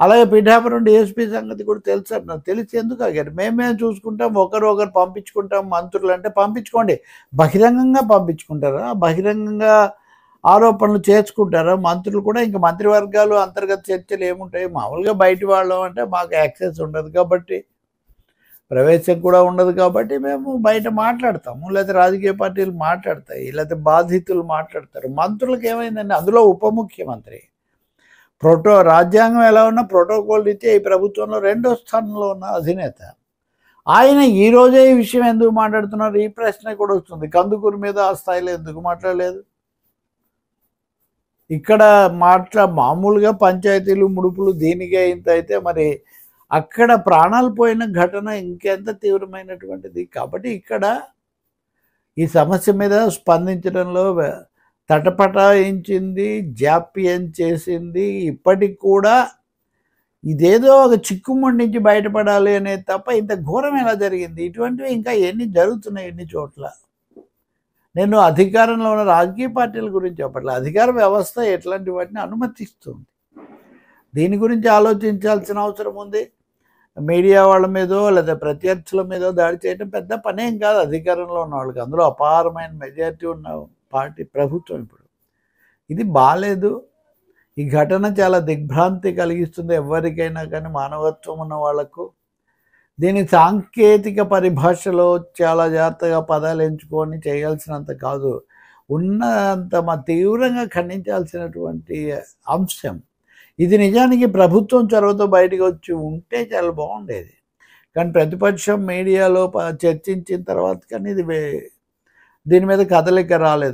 అలాగే పిఠాపురం డీఎస్పీ సంగతి కూడా తెలుసు అంటున్నారు. తెలిసి ఎందుకు ఆగారు? మేమే చూసుకుంటాం, ఒకరు పంపించుకుంటాం మంత్రులు అంటే పంపించుకోండి. బహిరంగంగా పంపించుకుంటారా? బహిరంగంగా ఆరోపణలు చేర్చుకుంటారా? మంత్రులు కూడా ఇంక మంత్రివర్గాలు అంతర్గత చర్చలు ఏముంటాయి? మామూలుగా బయటి వాళ్ళం అంటే మాకు యాక్సెస్ ఉండదు కాబట్టి, ప్రవేశం కూడా ఉండదు కాబట్టి మేము బయట మాట్లాడతాము, లేకపోతే రాజకీయ పార్టీలు మాట్లాడతాయి, లేకపోతే బాధితులు మాట్లాడతారు. మంత్రులకు ఏమైందండి? అందులో ఉప ముఖ్యమంత్రి రాజ్యాంగం ఎలా ఉన్నా ప్రోటోకాల్ రీత్యా ఈ ప్రభుత్వంలో 2వ స్థానంలో ఉన్న అధినేత ఆయన ఈ రోజే ఈ విషయం ఎందుకు మాట్లాడుతున్నారు? ఈ ప్రశ్న కూడా వస్తుంది. కందుకూరు మీద ఆ స్థాయిలో ఎందుకు మాట్లాడలేదు? ఇక్కడ మామూలుగా పంచాయతీలు ముడుపులు దీనికే ఇంత అయితే మరి అక్కడ ప్రాణాలు పోయిన ఘటన ఇంకెంత తీవ్రమైనటువంటిది. కాబట్టి ఇక్కడ ఈ సమస్య మీద స్పందించడంలో తటపటాయించింది, జాప్యం చేసింది. ఇప్పటికి కూడా ఇదేదో ఒక చిక్కుముడి నుంచి బయటపడాలి అనేది తప్ప ఇంత ఘోరం ఎలా జరిగింది? ఇటువంటివి ఇంకా ఎన్ని జరుగుతున్నాయి ఎన్ని చోట్ల. నేను అధికారంలో ఉన్న రాజకీయ పార్టీల గురించి చెప్పట్లేదు. అధికార వ్యవస్థ ఎట్లాంటి వాటిని అనుమతిస్తుంది. దీని గురించి ఆలోచించాల్సిన అవసరం ఉంది. మీడియా వాళ్ళ మీదో లేదా ప్రత్యర్థుల మీదో దాడి చేయడం పెద్ద పనేం కాదు అధికారంలో ఉన్న వాళ్ళకి. అందులో అపారమైన మెజారిటీ ఉన్న పార్టీ ప్రభుత్వం. ఇప్పుడు ఇది బాలేదు. ఈ ఘటన చాలా దిగ్భ్రాంతి కలిగిస్తుంది ఎవరికైనా కానీ, మానవత్వం ఉన్న వాళ్లకు. దీని సాంకేతిక పరిభాషలో చాలా జాగ్రత్తగా పదాలు ఎంచుకొని చేయాల్సినంత కాదు, ఉన్నంత తీవ్రంగా ఖండించాల్సినటువంటి అంశం ఇది. నిజానికి ప్రభుత్వం చొరవతో బయటకు వచ్చి ఉంటే చాలా బాగుండేది. కానీ ప్రతిపక్షం మీడియాలో చర్చించిన తర్వాత కానీ దీని మీద కదలిక రాలేదు.